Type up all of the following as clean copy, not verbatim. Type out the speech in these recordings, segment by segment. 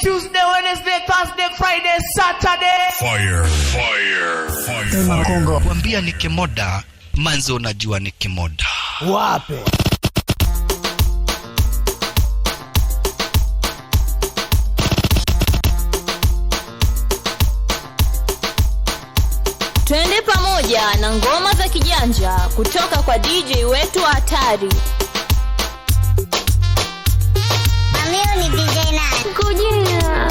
Tuesday, Wednesday, Thursday, Friday, Saturday. Fire, fire, fire. Makongo. Kuambia ni kimoda, manzo unajua ni kimoda. Wape. Twende pamoja na ngoma za kijanja kutoka kwa DJ wetu hatari. Amio ni DJ nani? Kujina.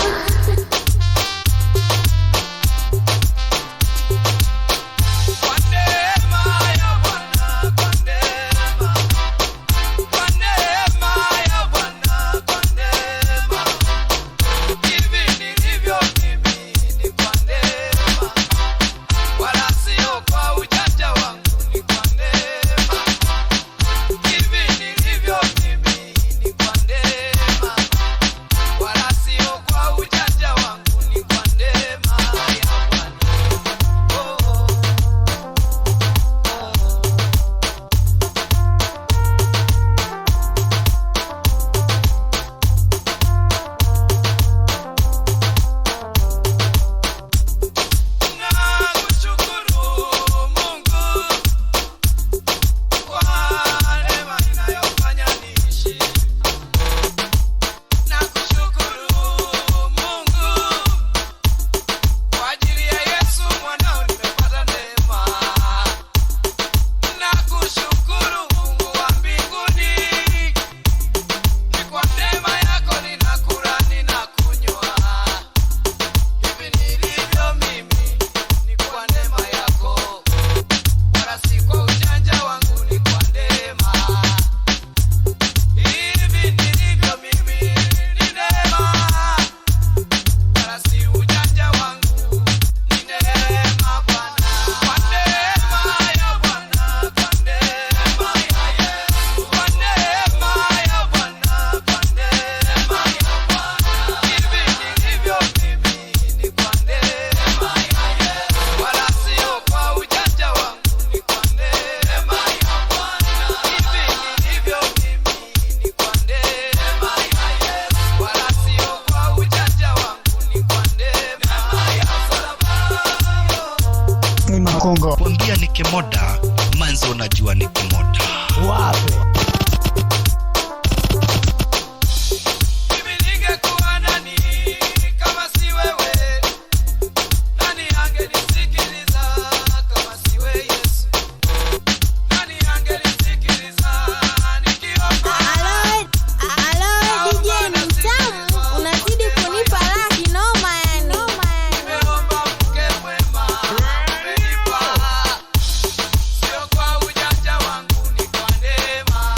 Makongo. Kuambia ni kimoda, manzo unajua ni kimoda. Wape. Sio kwa ujanja wangu ni kwa neema.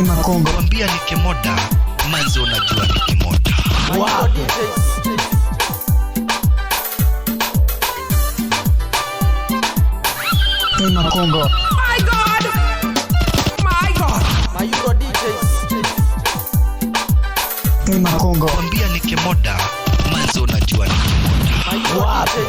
Makongo. Kwambia ni kimoda, manzo unajua ni kimoda. Wapi? Makongo. My God! My God! My Euro DJs. Makongo. Kwambia ni kimoda, manzo unajua ni kimoda. Wapi?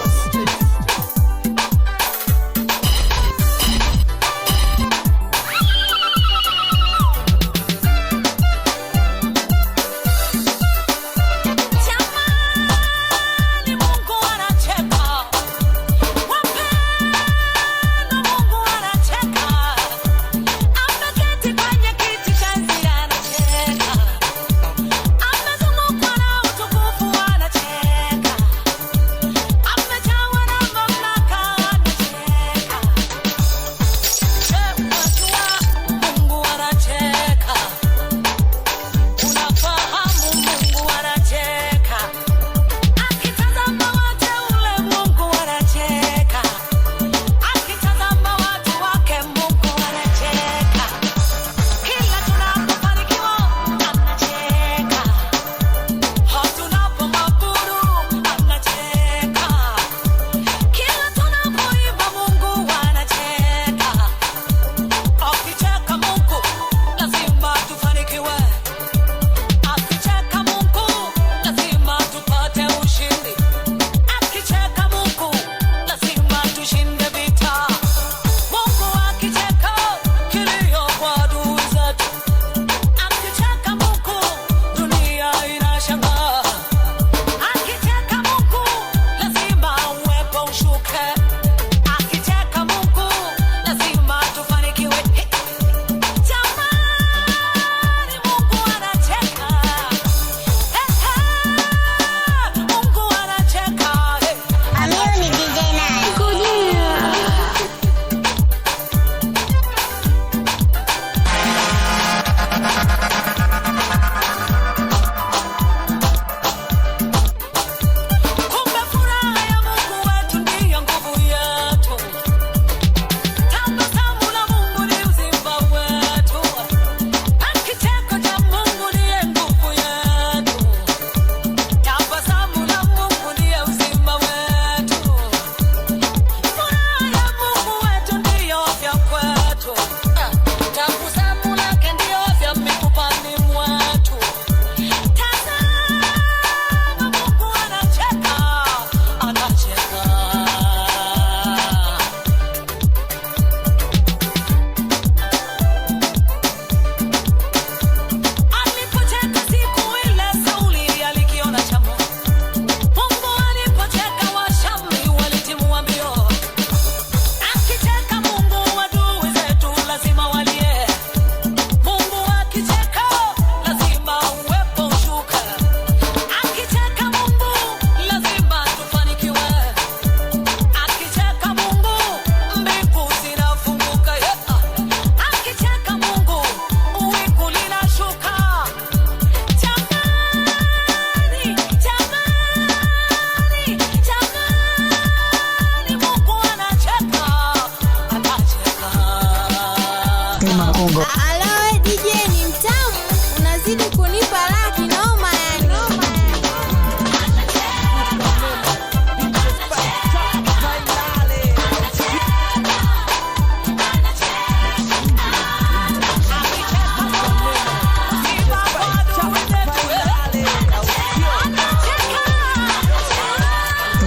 Alo DJ ni mtamu, unazidi kunipa laki noma yani.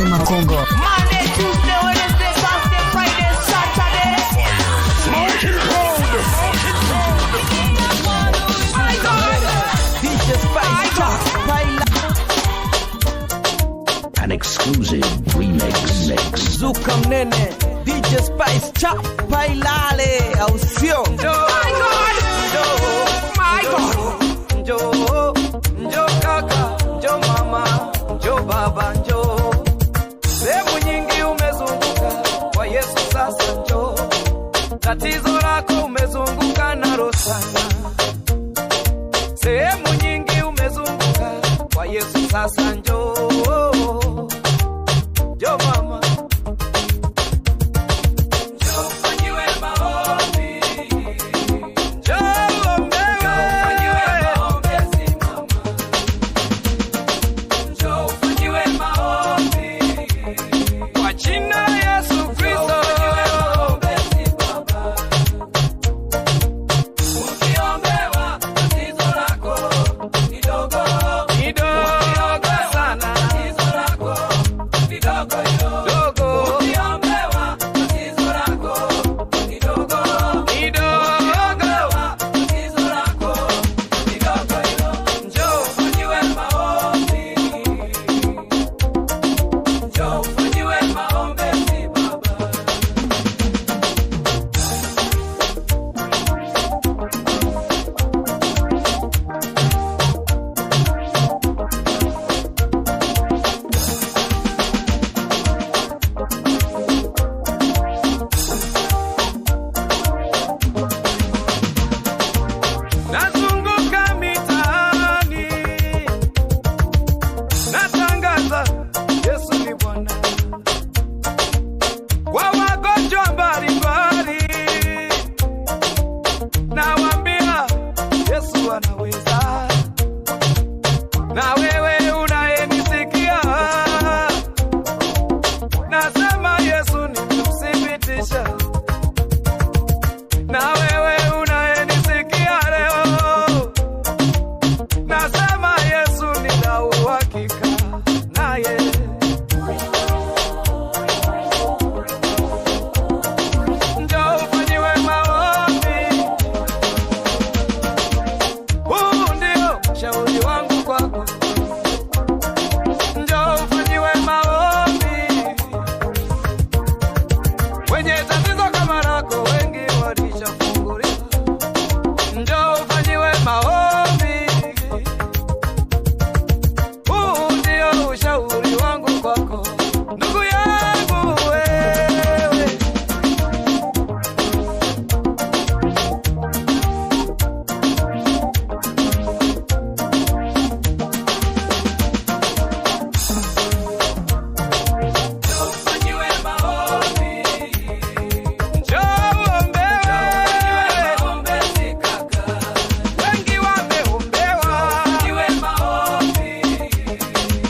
Makongo. Monday, Tuesday, Wednesday, Thursday, Friday, Saturday. My God! DJ Spice Chop An exclusive remix mix. Zuka mnene DJ Spice Chop Pailale au sio? My God! My God! Njo kaka, njo mama, njo baba, njo. Sehemu nyingi umezunguka kwa Yesu sasa njo. Tatizo lako umezunguka nalo sana. Sehemu nyingi umezunguka kwa Yesu sasa njo. Njo mama. Njo fanyiwe maombi. Njo ombewe. Yesu anaweza. Na wewe unayenisikia, nasema Yesu nimemthibitisha. Na wewe unayenisikia leo, nasema Yesu nina uhakika naye. Njoo ufanyiwe maombi, huu ndio shauri wangu kwako. Njoo ufanyiwe maombi, wenye tatizo kama lako wengi walishafunguliwa. Njoo ufanyiwe maombi, huu ndio ushauri wangu kwako. Ndugu yangu wewe, ufanyiwe maombi, njoo uombewe. Wengi wameombewa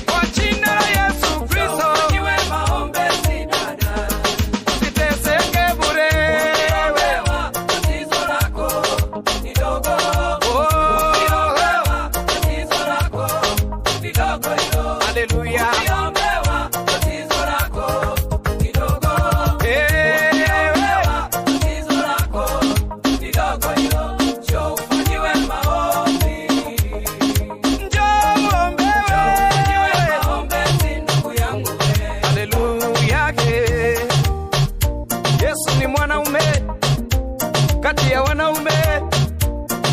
kwa jina la Yesu Kristo. Usiteseke bure. Haleluya. Haleluya. Yesu ni mwanaume kati ya wanaume.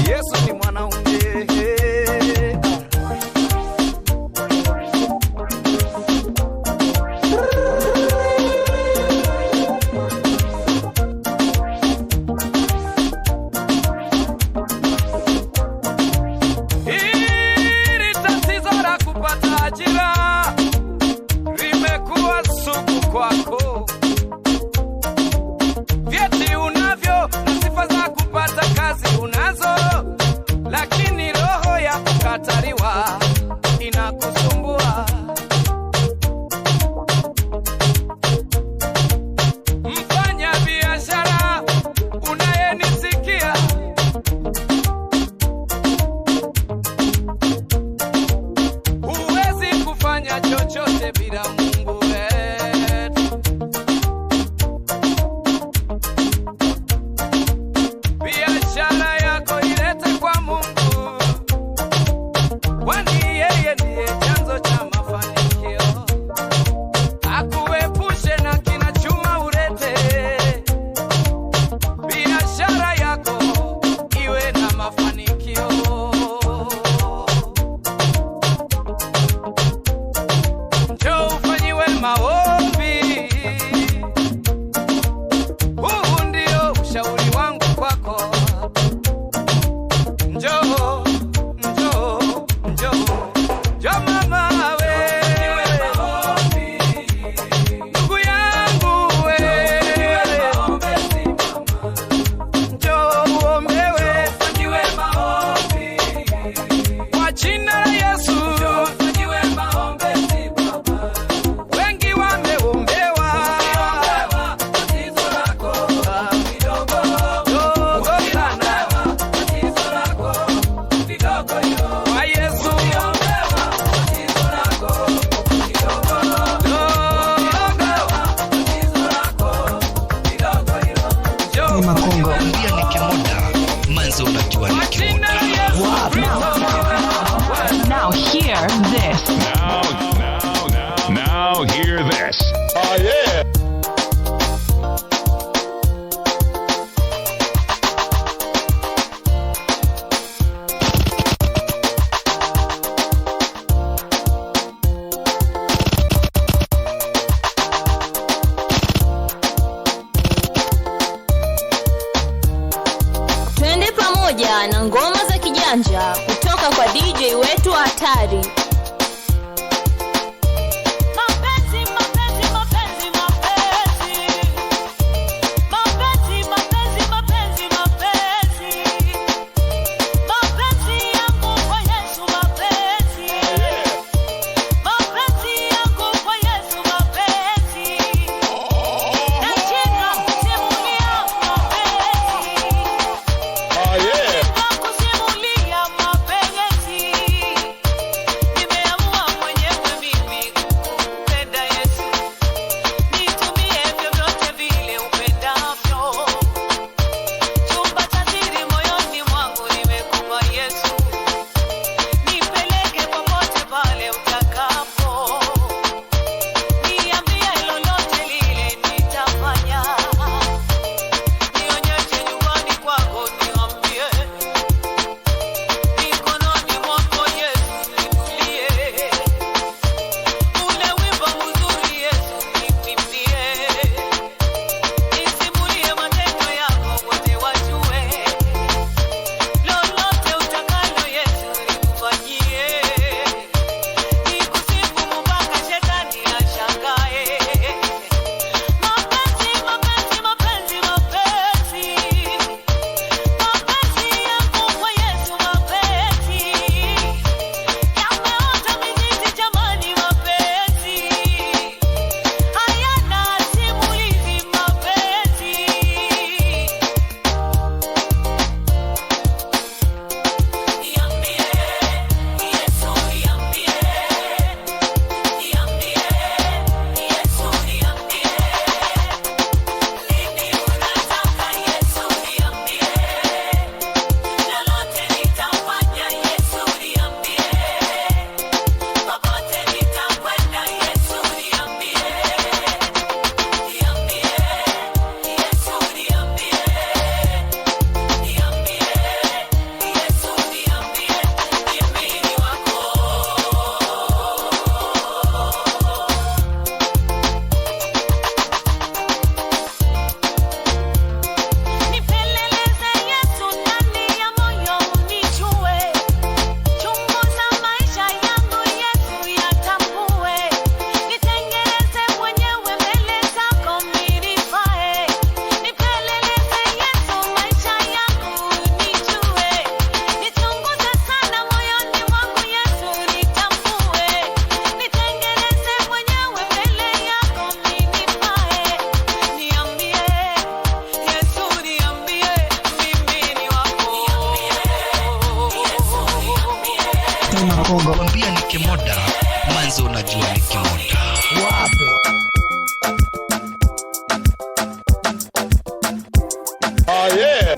Yesu ni mwanaume. Hili tatizo la kupata ajira limekuwa sugu kwako. Vyeti unavyo na sifa za kupata kazi unazo, lakini roho ya kukataliwa inakusumbua. Mfanya biashara unayenisikia, huwezi kufanya chochote bila Mungu wetu. Biashara yako ilete kwa Mungu, kwani yeye ndiye chanzo cha mafanikio. Akuepushe na kina chuma ulete, biashara yako iwe na mafanikio. Njoo ufanyiwe maombi, huu ndio ushauri wangu kwako. Njoo, njoo, njoo, njoo mama wewe, ndugu yangu wewe, njoo uombewe kwa jina la Yesu. Wengi wameombewa dogo sana kwa Yesu. Ni Makongo. Pia ni kimoda, manzo unajua ni kimoda. Now hear this. Now hear this. Oh yeah. Twende pamoja na ngoma za kijanja kutoka kwa DJ wetu hatari. Mapenzi, mapenzi, mapenzi, mapenzi. Mapenzi, mapenzi, mapenzi, mapenzi. Mapenzi Kwambia ni kimoda, manzo unajua ni kimoda. Oh yeah.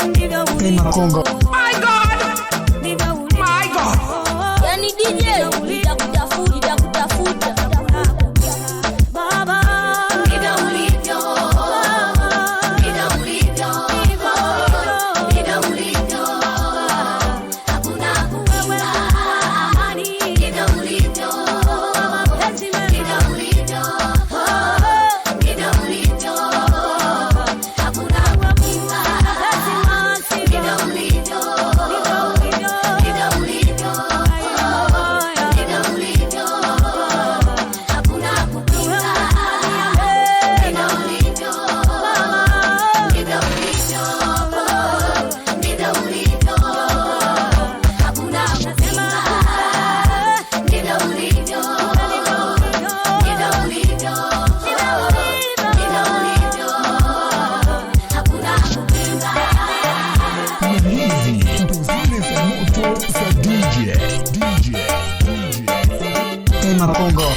Makongo. My God! My God! Yani DJ nitakutafuta baba ndio ulivyo hakuna kuwewe ndio ulivyo Makongo.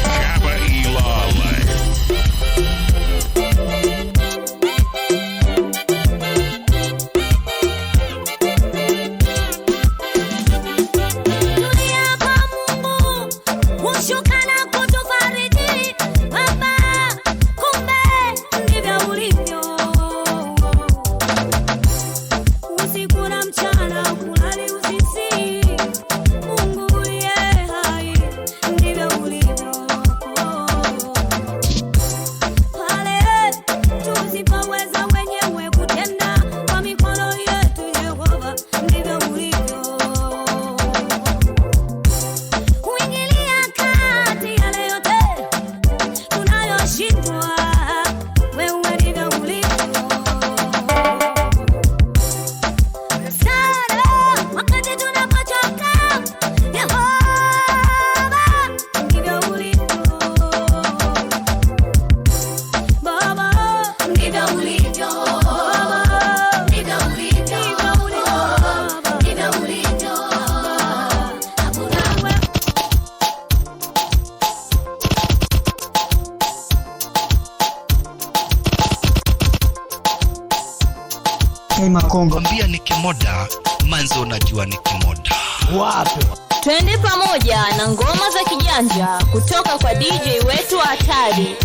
Makongo. Kwambia ni kimoda, manzo unajua ni kimoda. Wapi? Twende pamoja na ngoma za kijanja kutoka kwa DJ wetu hatari.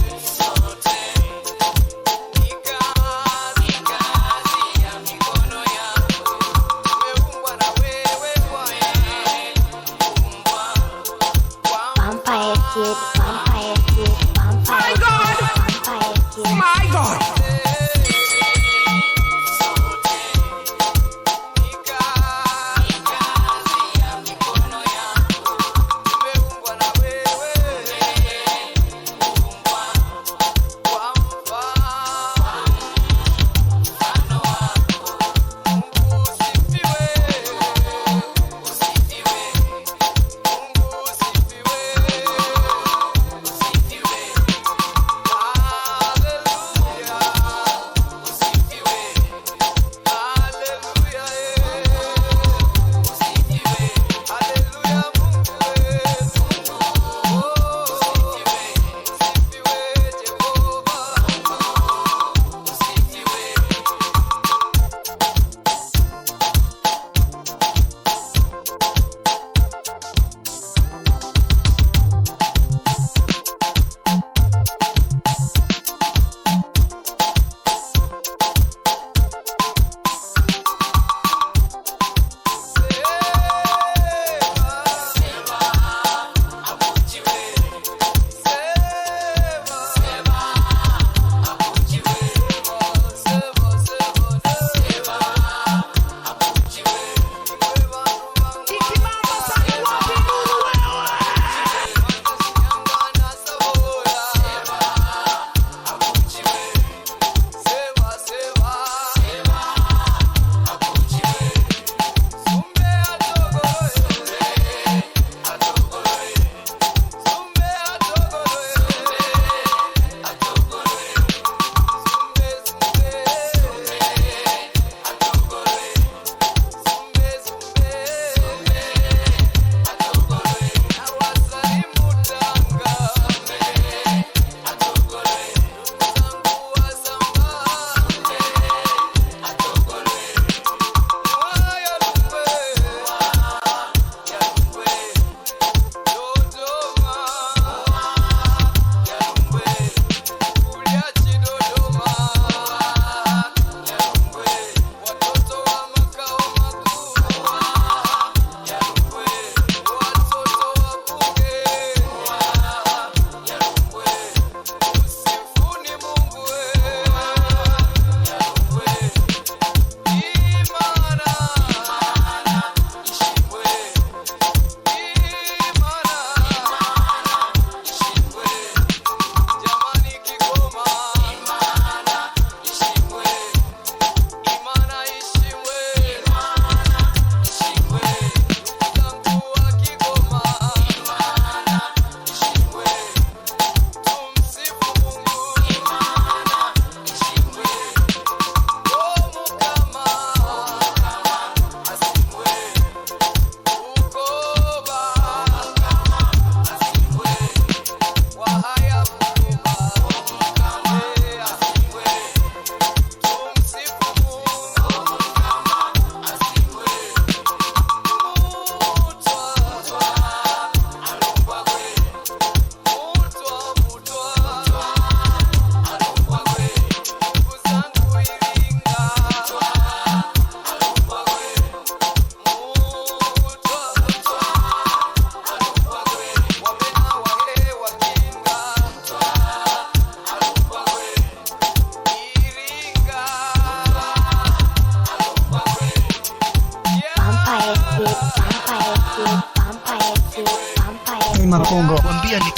Vampire kid.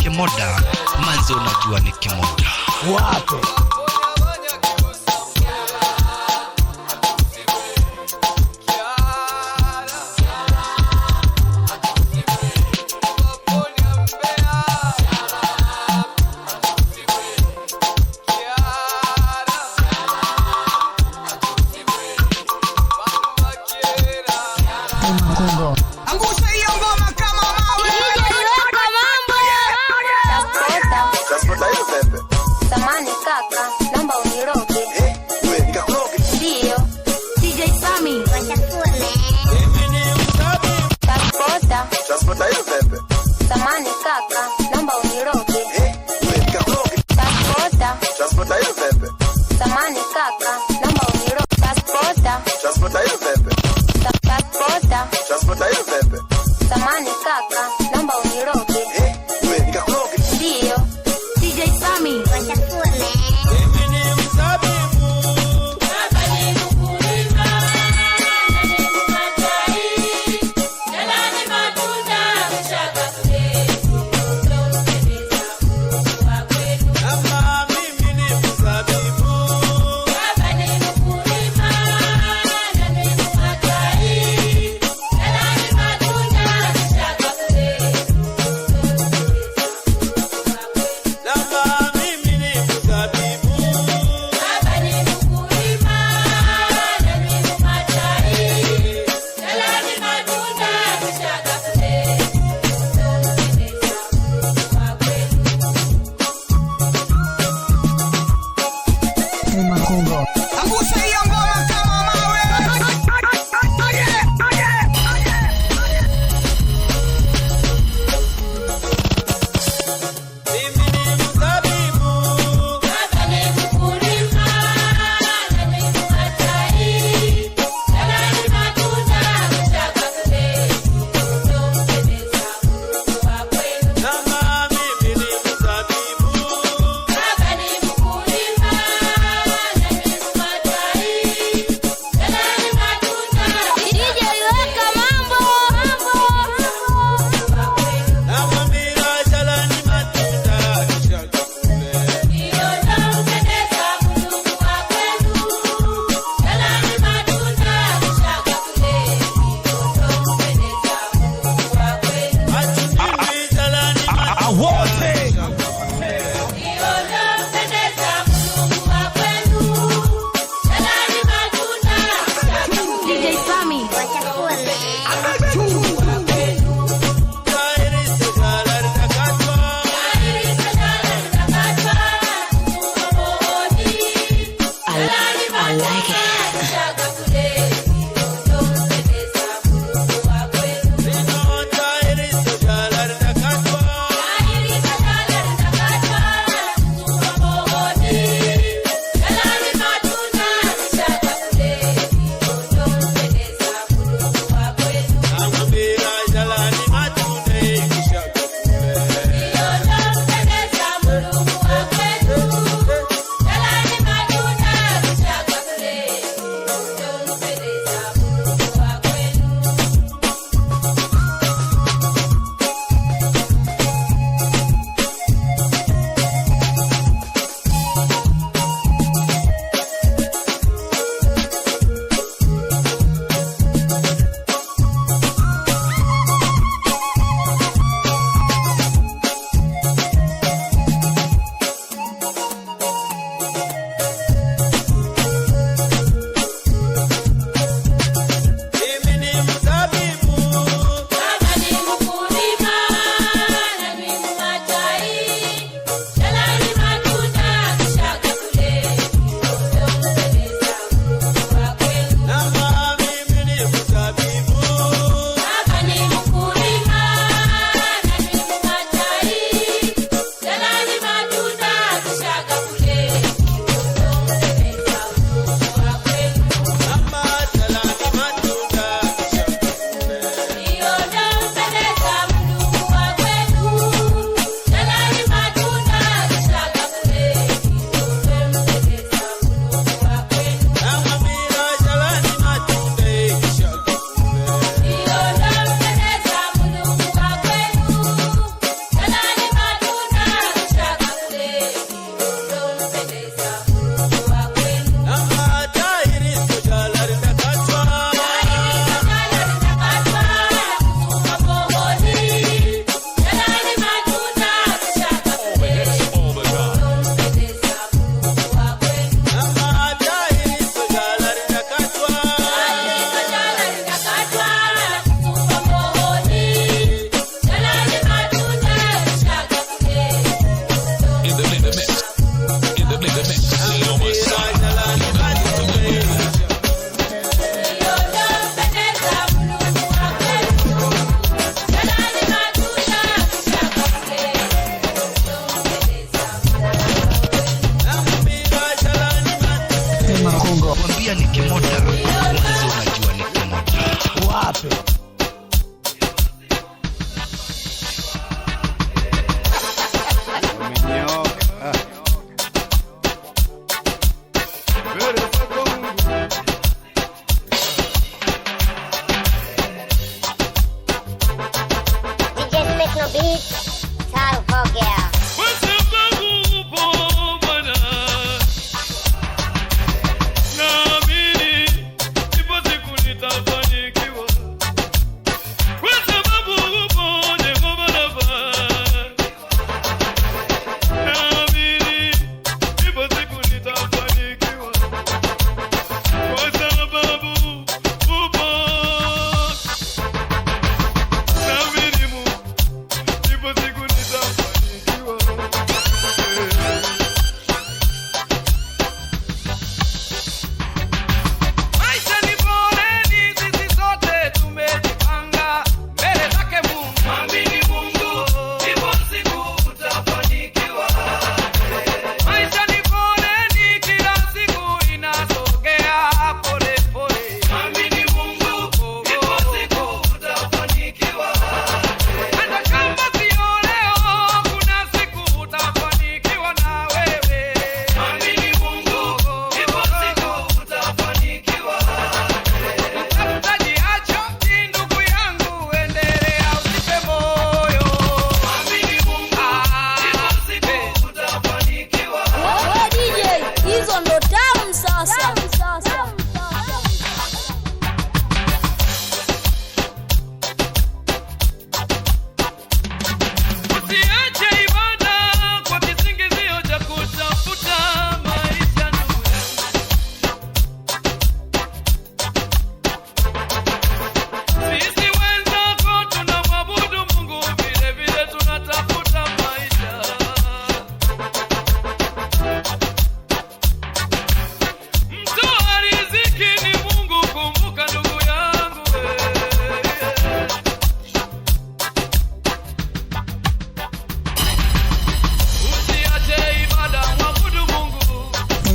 kimoda, manzo unajua ni kimoda. Wapi? Angusha hiyo ngoma kama mawe. Transporta hiyo pepe. Samani kaka, naomba uniroge. Wewe nikakuroge. Ndio. DJ Sammy. Wachafua me. Transporta hiyo pepe. Samani kaka, naomba uniroge. Wewe nikakuroge. Transporta hiyo pepe. Samani kaka, naomba uniroge. Transporta hiyo pepe. Transporta hiyo pepe. Samani kaka, naomba uniroge. Wewe nikakuroge. Ndio. DJ Sammy. Wachafua me. Angusha hiyo ngoma kama mawe.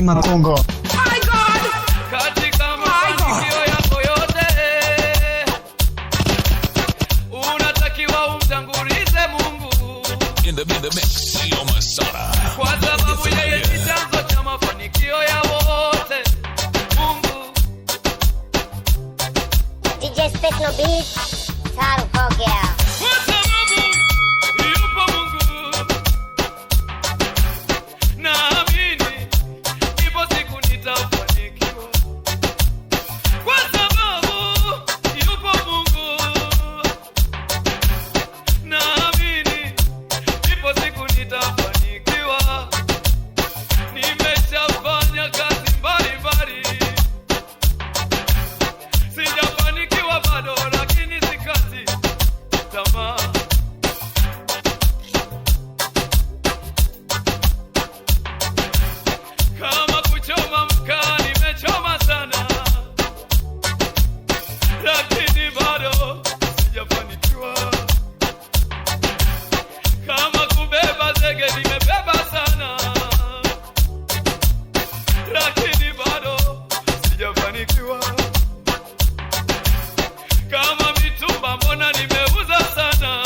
Makongo. My God. Katika mafanikio yako yote unatakiwa umtangulize Mungu. In the mix, Yo Masada. Kwa sababu yeye ni chanzo cha mafanikio ya wote. Mungu. DJ Space no beat. Saru Kogea. Kwa sababu yupo Mungu. Naamini ipo siku nitafanikiwa. Kwa sababu yupo Mungu. Naamini ipo siku nitafanikiwa. Nimeshafanya kazi mbalimbali. Sijafanikiwa bado lakini sikati tamaa. Kama kuchoma mkaa nimechoma sana, lakini bado sijafanikiwa. Kama kubeba zege nimebeba sana, lakini bado sijafanikiwa. Kama mitumba mbona nimeuza sana,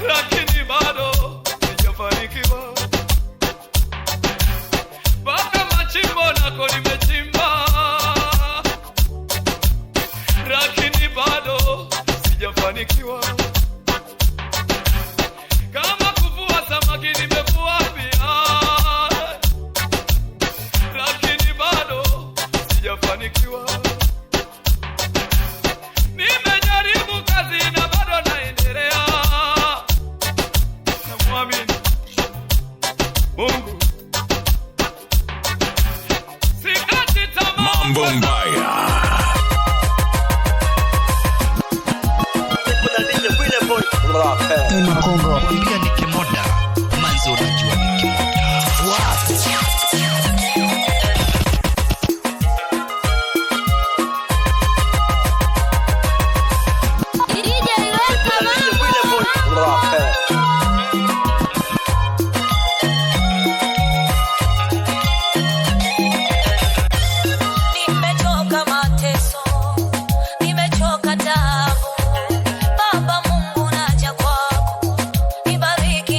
lakini bado sijafanikiwa. Baka machimbo nako nimechimba, lakini bado sijafanikiwa. Kama kuvua samaki nimevua pia, lakini bado sijafanikiwa. Nimejaribu kazi na bado naendelea. Namwamini Mungu. Sikati tamaa. Mambo Mbaya. Makongo. Mwambia ni kimoda, manzo unajua ni kimoda. DJ weka mambo. Nimechoka mateso, nimechoka taabu. Baba Mungu naja kwako, nibariki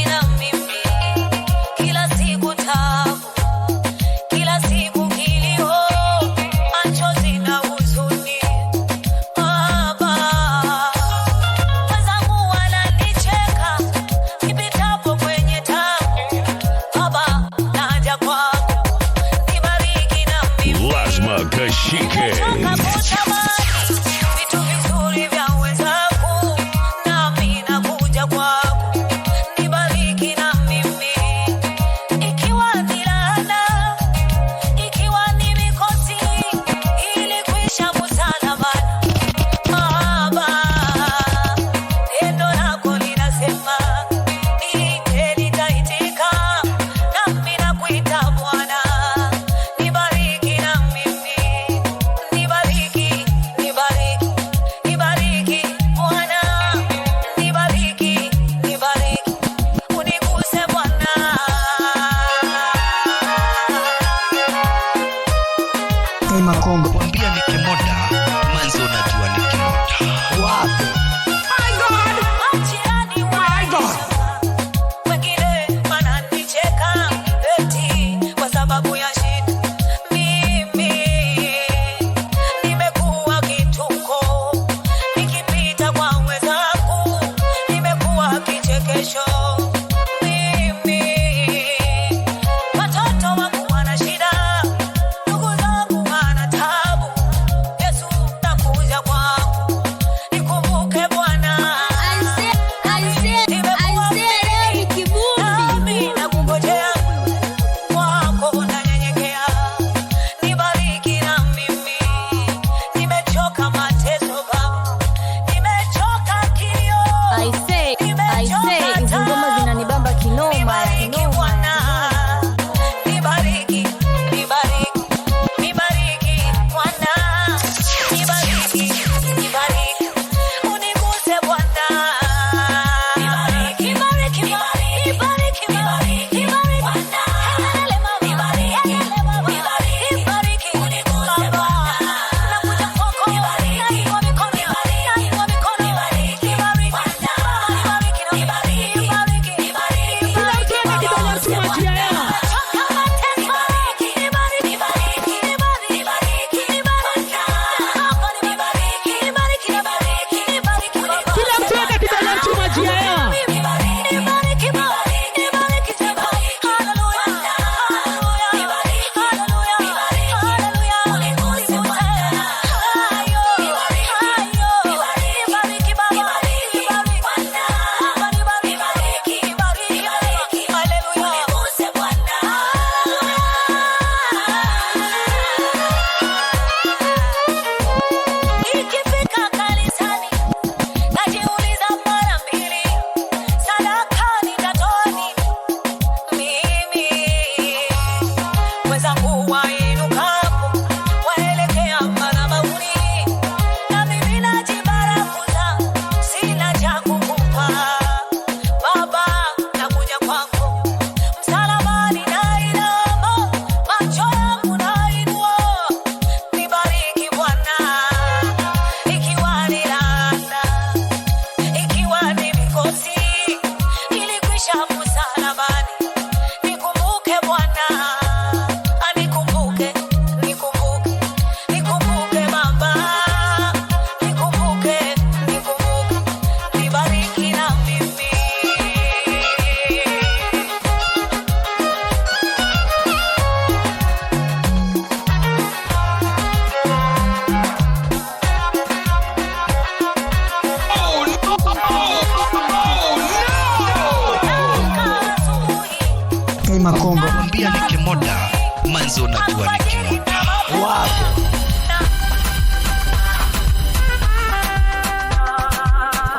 Makongo. Mwambia ni kimoda, manzo unajua ni kimoda. Wapi?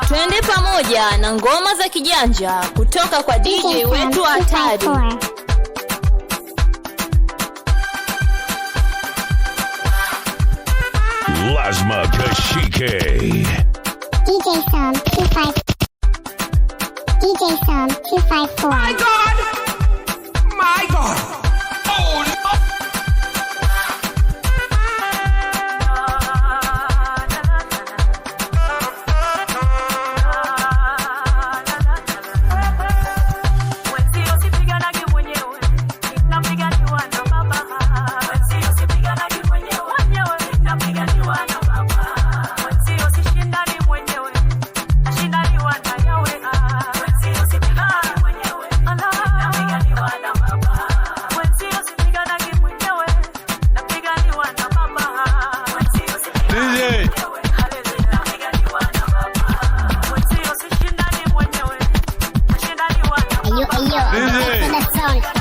Twende pamoja na ngoma za kijanja kutoka kwa DJ wetu hatari. Lazma Kashike. DJ Sam 25. DJ Sam 254. My God! My God! Oh, no.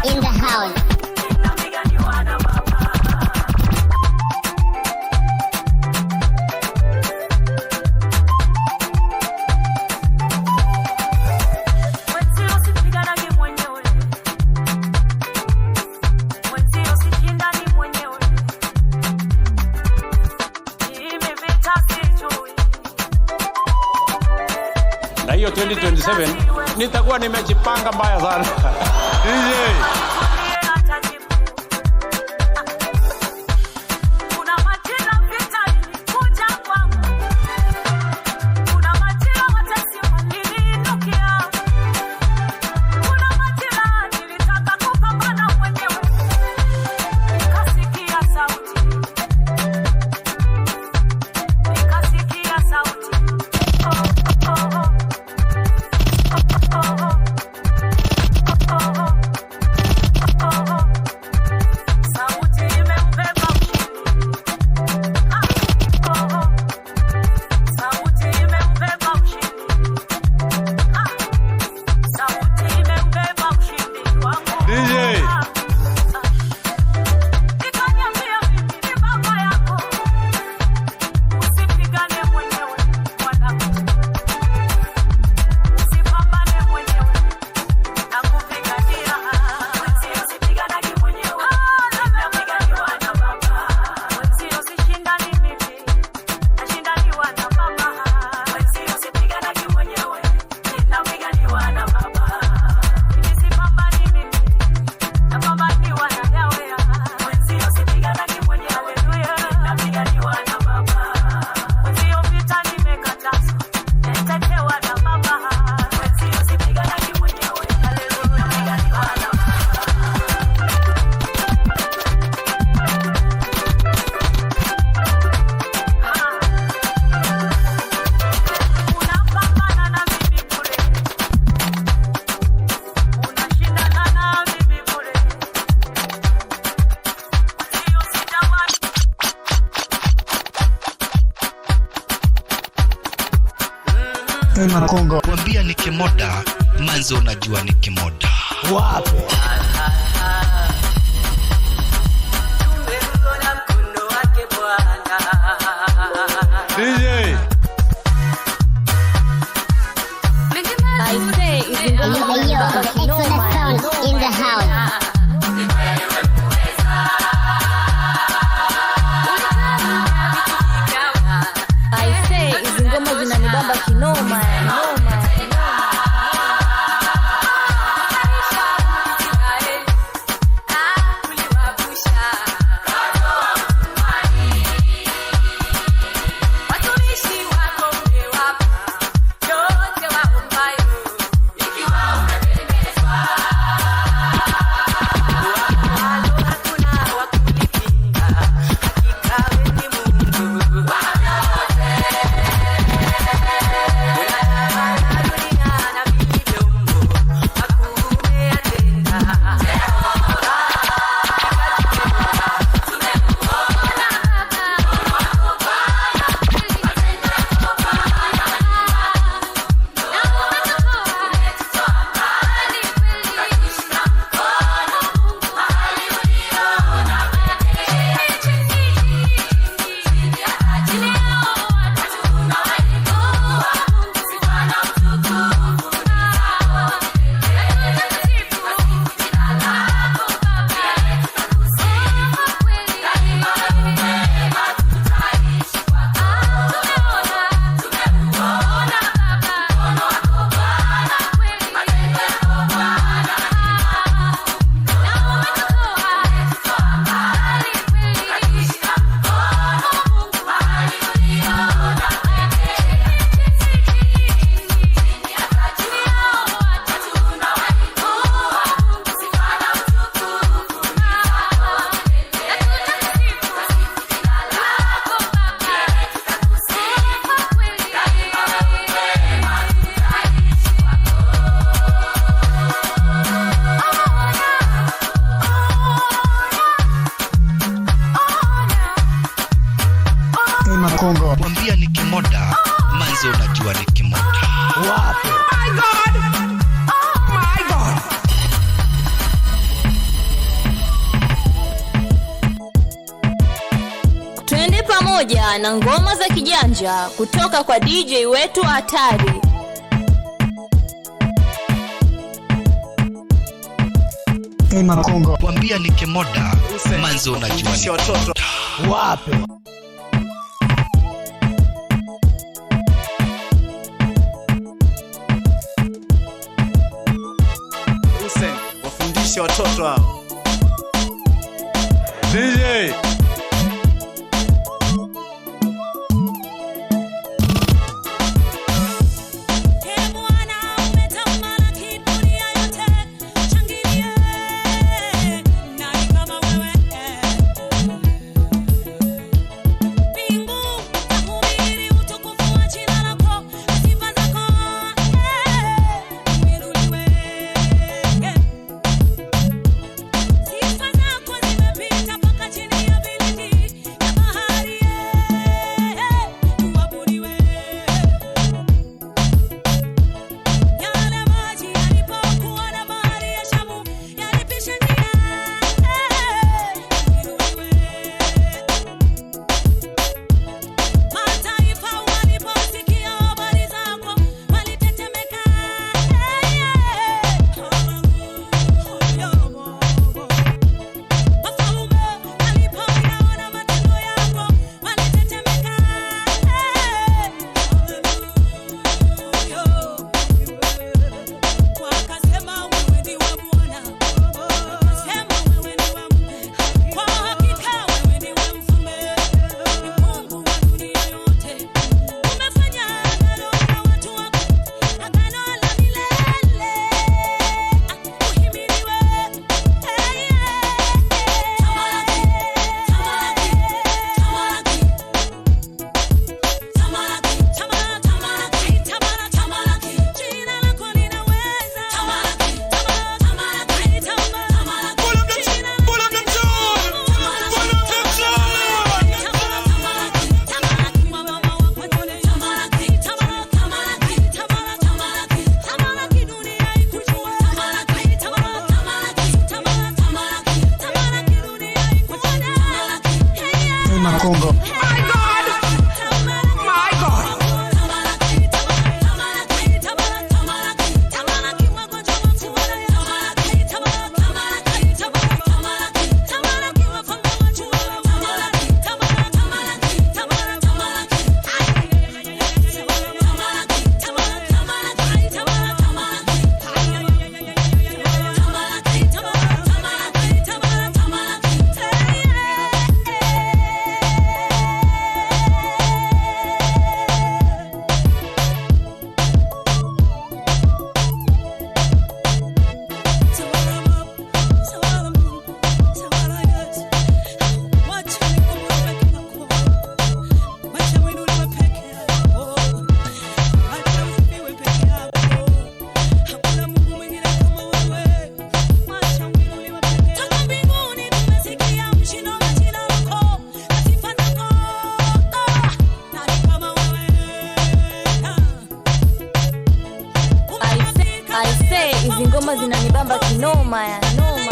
In the house. Na hiyo 2027 nitakuwa nimejipanga mbaya sana. DJ Makongo. Mwambia ni kimoda, manzo unajua ni kimoda. Wapi? DJ I say is In the house. I say hizi ngoma zinanibamba kinoma. pamoja na ngoma za kijanja kutoka kwa DJ wetu hatari. Tema Kongo. Kuambia ni kemoda manzo unajua ni watoto Wape. Hussein, wafundishe watoto hao. DJ Kongo. Hizi ngoma zinanibamba kinoma ya noma.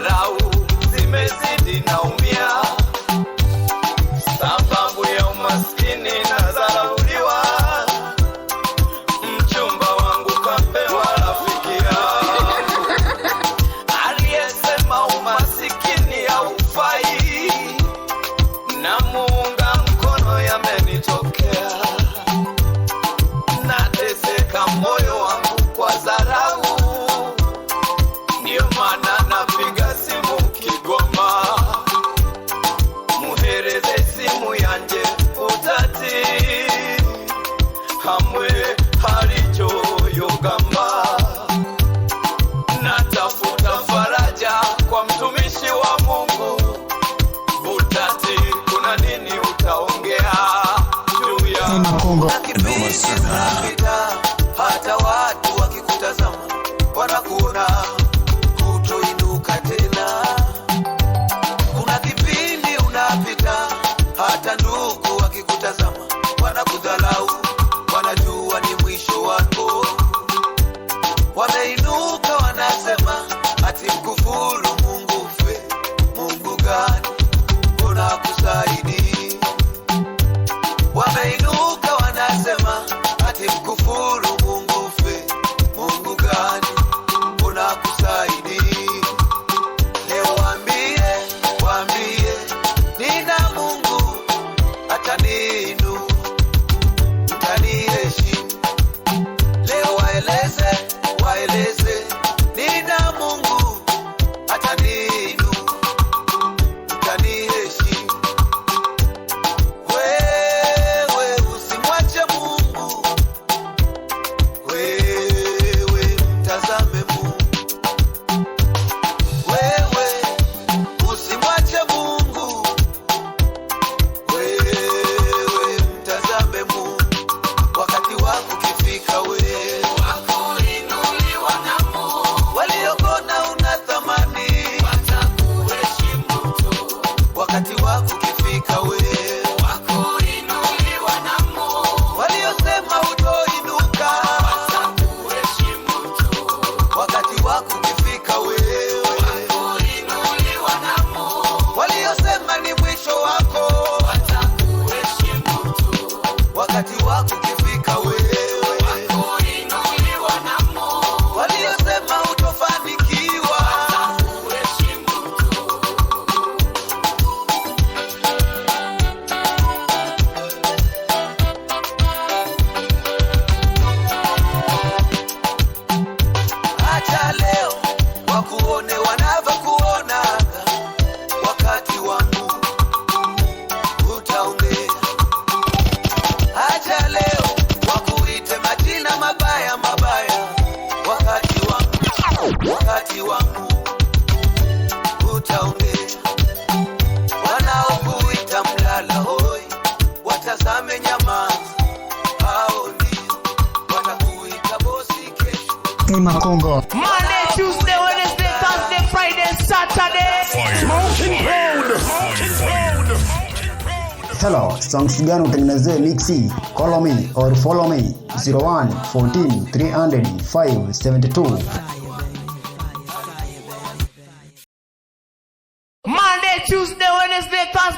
dharau zimezidi naumia, sababu ya umaskini na dharauliwa. Mchumba wangu kapewa rafiki yangu aliyesema umasikini haufai, na muunga mkono yamenitokea. Nateseka moyo wangu kwa dharau, ndio maana napiga simu Kigoma, muhereze simu yanje utati hamwe halicho yogamba. Natafuta faraja kwa mtumishi wa Mungu utati, kuna nini utaongea juu ya Makongo. hata watu wakikutazama wanakuona kutoinuka tena. Kuna kipindi unapita hata ndugu wakikutazama wanakudharau, wanajua ni mwisho wako. Wameinuka wanasema ati mkufuru Mungu fe. Mungu gani unakusaidi? Wameinuka wanasema ati mkufuru Mungu fe. Mungu gani unakusaidi? Leo waambie nina Mungu ataninu, utaniheshimu. Leo waeleze nina Mungu ataninu, utaniheshimu. Wewe usimwache Mungu, wewe mtazame Mungu. Wewe usimwache Mungu, wewe mtazame Mungu. Wakati wako ukifika, wewe wakuinuliwa na Mungu. Waliokona una thamani watakuheshimu tu. Wakati wako ukifika, wewe wakuinuliwa na Mungu. Waliosema utoinuka watakuheshimu tu. Wakati wako ukifika, wewe wakuinuliwa na Mungu. Waliosema ni mwisho wako watakuheshimu tu. Wakati wako ukifika, wewe wakuinuliwa na Mungu. Waliosema utofanikiwa watakuheshimu tu. Acha leo wakuone wanavyokuonaga, wakati wangu utaongea. Acha leo wakuite majina mabaya, wakati wangu utaongea. Wanaokuita mlala hoi watazame nyamaza, hao ndio watakuita bosi kesho. Makongo. Monday, Tuesday, Wednesday, Thursday, Friday, Saturday. Hello, songs gani utengenezee mixi? Call me or follow me 01 14 300 572. Monday, Tuesday, Wednesday, Thursday.